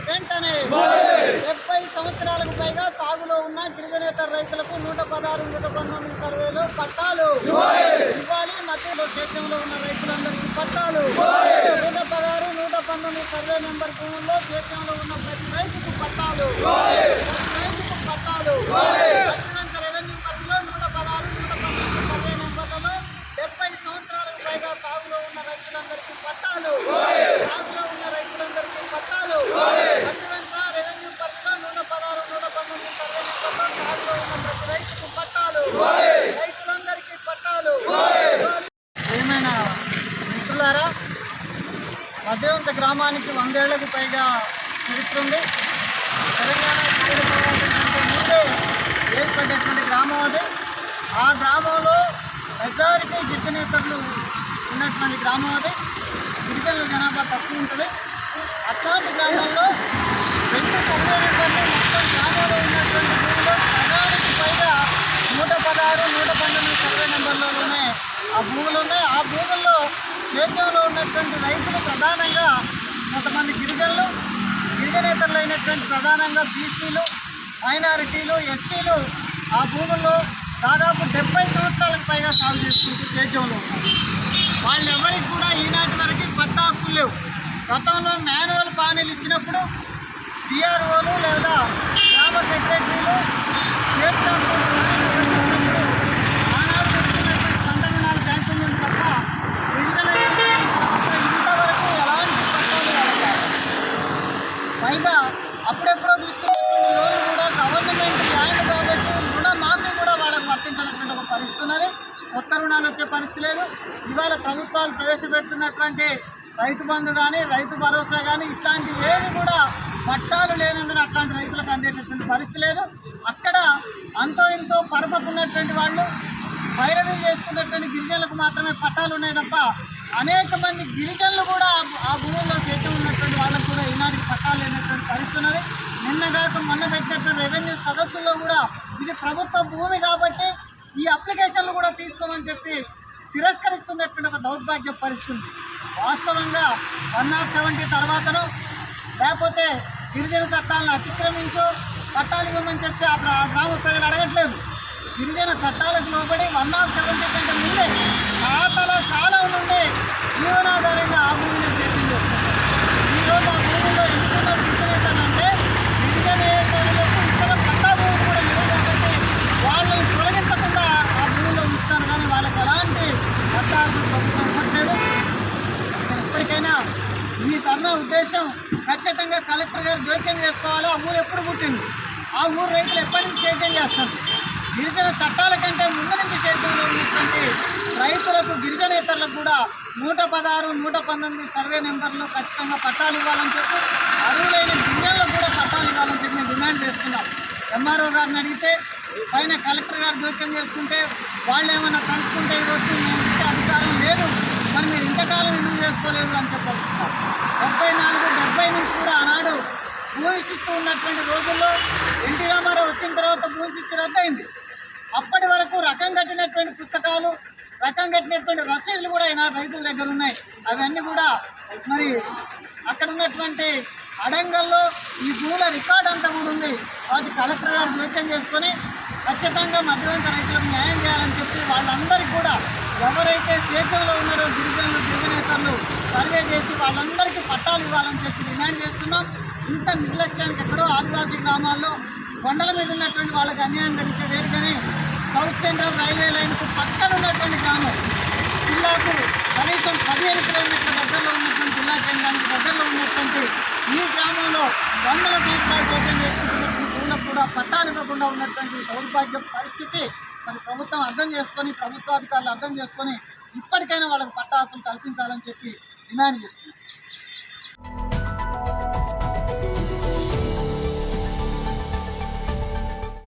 వెంటనే 70 సంవత్సరాలకు పైగా సాగులో ఉన్న గిరిజనేతర రైతులకు 116, 119 సర్వేలో పట్టాలు ఇవ్వాలి. మధ్యలో క్షేత్రంలో ఉన్న రైతులందరికీ పట్టాలు 116, 119 సర్వే నెంబర్ భూముల్లో క్షేత్రంలో ఉన్న ప్రతి రైతుకు పట్టాలు రెవెన్యూ పరిధిలో 116, 119 సర్వే నెంబర్లలో 70 సంవత్సరాలకు పైగా సాగులో ఉన్న రైతులందరికీ పట్టాలు రెవెన్యూ పరిధిలో 116, 119 సర్వే నెంబర్లో సాగులో ఉన్న ప్రతి రైతుకు పట్టాలు రైతులందరికీ పట్టాలు. ఏమైనా మిత్రులారా, మధ్యవంత గ్రామానికి 100 ఏళ్లకు పైగా చరిత్ర ఉంది. తెలంగాణ ముందే ఏర్పడినటువంటి గ్రామం అది. ఆ గ్రామంలో మెజారిటీ గిరిజనేతరులు ఉన్నటువంటి గ్రామం అది. గిరిజనుల జనాభా తక్కువ ఉంటుంది. అట్లాంటి గ్రామంలో 2 సర్వే నెంబర్లు మొత్తం గ్రామంలో ఉన్నటువంటి భూమిలో సగానికి పైగా 116, 119 సర్వే నెంబర్లలోనే ఆ భూములు ఉన్నాయి. ఆ భూముల్లో క్షేత్రంలో ఉన్నటువంటి రైతులు ప్రధానంగా కొంతమంది గిరిజనేతరులు అయినటువంటి ప్రధానంగా బీసీలు, మైనారిటీలు, ఎస్సీలు ఆ భూముల్లో దాదాపు 70 సంవత్సరాలకు పైగా సాగు చేసుకుంటూ క్షేత్రంలో ఉన్నారు. వాళ్ళెవరికి కూడా ఈనాటి వరకు పట్టా హక్కులు లేవు. గతంలో మాన్యువల్ పానీలు ఇచ్చినప్పుడు డిఆర్ఓలు లేదా గ్రామ సెక్రటరీలు ఆనాడు పెట్టుకున్నటువంటి సందర్భాలు బ్యాంకుల నుండి తప్ప ఇంతవరకు ఎలాంటి పట్టాలు వెళ్ళాలి. పైగా అప్పుడెప్పుడో తీసుకున్నటువంటి లోన్లు కూడా గవర్నమెంట్ ల్యాండ్ కాబట్టి రుణమాఫీ కూడా వాళ్ళకు వర్తించినటువంటి ఒక పరిస్థితి ఉన్నది. కొత్త రుణాలు వచ్చే పరిస్థితి లేదు. ఇవాళ ప్రభుత్వాలు ప్రవేశపెడుతున్నటువంటి రైతు బంధు కానీ, రైతు భరోసా కానీ ఇట్లాంటివి ఏవి కూడా పట్టాలు లేనందున అట్లాంటి రైతులకు అందేటటువంటి పరిస్థితి లేదు. అక్కడ అంతో ఇంతో పరపకున్నటువంటి వాళ్ళు పైరవీ చేసుకున్నటువంటి గిరిజనులకు మాత్రమే పట్టాలు ఉన్నాయి తప్ప అనేక మంది గిరిజనులు కూడా ఆ భూముల్లో చేతి ఉన్నటువంటి వాళ్ళకు కూడా ఈనాటికి పట్టాలు లేనటువంటి పరిస్థితి ఉన్నది. నిన్నగాక మొన్న పెట్టినటువంటి రెవెన్యూ సదస్సుల్లో కూడా ఇది ప్రభుత్వ భూమి కాబట్టి ఈ అప్లికేషన్లు కూడా తీసుకోమని చెప్పి తిరస్కరిస్తున్నటువంటి ఒక దౌర్భాగ్య పరిస్థితి. వాస్తవంగా 170 తర్వాతనో లేకపోతే గిరిజన చట్టాలను అతిక్రమించో పట్టాలు ఇవ్వమని చెప్పి ఆ గ్రామ ప్రజలు అడగట్లేదు. గిరిజన చట్టాలకు లోబడి 170 కంటే ముందే తాతల కాలం నుండి జీవనాధారంగా ఆ భూమిని సేద్యం చేస్తున్నారు. ఈరోజు ఆ భూమిలో ఎందుకున్న గిరిజనేతలంటే గిరిజనేతరులకు ఇతర పట్టా భూములు కూడా లేవు కాబట్టి వాళ్ళని తొలగించకుండా ఆ భూమిలో ఉంచుతాను. కానీ వాళ్ళకి ఎలాంటి పట్టాలు ప్రభుత్వం ఇవ్వట్లేదు. ఇప్పటికైనా ఈ ధర్నా ఉద్దేశం ఖచ్చితంగా కలెక్టర్ గారు జోక్యం చేసుకోవాలి. ఆ ఊరు ఎప్పుడు పుట్టింది, ఆ ఊరు రైతులు ఎప్పటి నుంచి సేద్యం చేస్తారు. గిరిజన చట్టాల కంటే ముందు నుంచి సేద్యంలో ఉన్నటువంటి రైతులకు గిరిజనేతరులకు కూడా 116, 119 సర్వే నెంబర్లో ఖచ్చితంగా పట్టాలు ఇవ్వాలని చెప్పి అర్హులైన గిరిజనులకు కూడా పట్టాలు ఇవ్వాలని చెప్పి మేము డిమాండ్ చేస్తున్నాం. ఎంఆర్ఓ గారిని అడిగితే పైన కలెక్టర్ గారు జోక్యం చేసుకుంటే వాళ్ళు ఏమైనా కనుక్కుంటే ఈరోజు మేము ఇచ్చే అధికారం లేదు, మరి మీరు ఇంతకాలం ఎందుకు చేసుకోలేదు అని చెప్పారు. 74, 70 నుంచి కూడా ఆనాడు భూమిశిస్తూ ఉన్నటువంటి రోజుల్లో ఎన్టీ రామారావు వచ్చిన తర్వాత భూమిశిస్తు రద్దయింది. అప్పటి వరకు రకం కట్టినటువంటి పుస్తకాలు, రకం కట్టినటువంటి రసీదులు కూడా ఈనాడు రైతుల దగ్గర ఉన్నాయి. అవన్నీ కూడా మరి అక్కడ ఉన్నటువంటి అడంగల్లో ఈ భూముల రికార్డు అంతా కూడా ఉంది. వాటి కలెక్టర్ గారు జోక్యం చేసుకొని ఖచ్చితంగా మధ్యవంత రైతులకు న్యాయం చేయాలని చెప్పి వాళ్ళందరికీ కూడా ఎవరైతే సేద్యంలో ఉన్నారో గిరిజనేతరులు సర్వే చేసి వాళ్ళందరికీ పట్టాలు ఇవ్వాలని చెప్పి డిమాండ్ చేస్తున్నాం. ఇంత నిర్లక్ష్యానికి ఎక్కడో ఆదివాసీ గ్రామాల్లో కొండల మీద ఉన్నటువంటి వాళ్ళకి అన్యాయం జరిగితే వేరు. కానీ సౌత్ సెంట్రల్ రైల్వే లైన్కు పక్కన ఉన్నటువంటి గ్రామం, జిల్లాకు కనీసం 15 కిలోమీటర్ల దగ్గరలో ఉన్నటువంటి జిల్లా కేంద్రానికి దగ్గరలో ఉన్నటువంటి ఈ గ్రామంలో 100 సంవత్సరాలు సేద్యం చేసుకుంటున్నటువంటి భూములకు కూడా పట్టాలు ఇవ్వకుండా ఉన్నటువంటి దౌర్భాగ్య పరిస్థితి మరి ప్రభుత్వం అర్థం చేసుకొని, ప్రభుత్వాధికారులు అర్థం చేసుకొని ఇప్పటికైనా వాళ్ళకి పట్టా హక్కులు కల్పించాలని చెప్పి డిమాండ్ చేస్తున్నారు.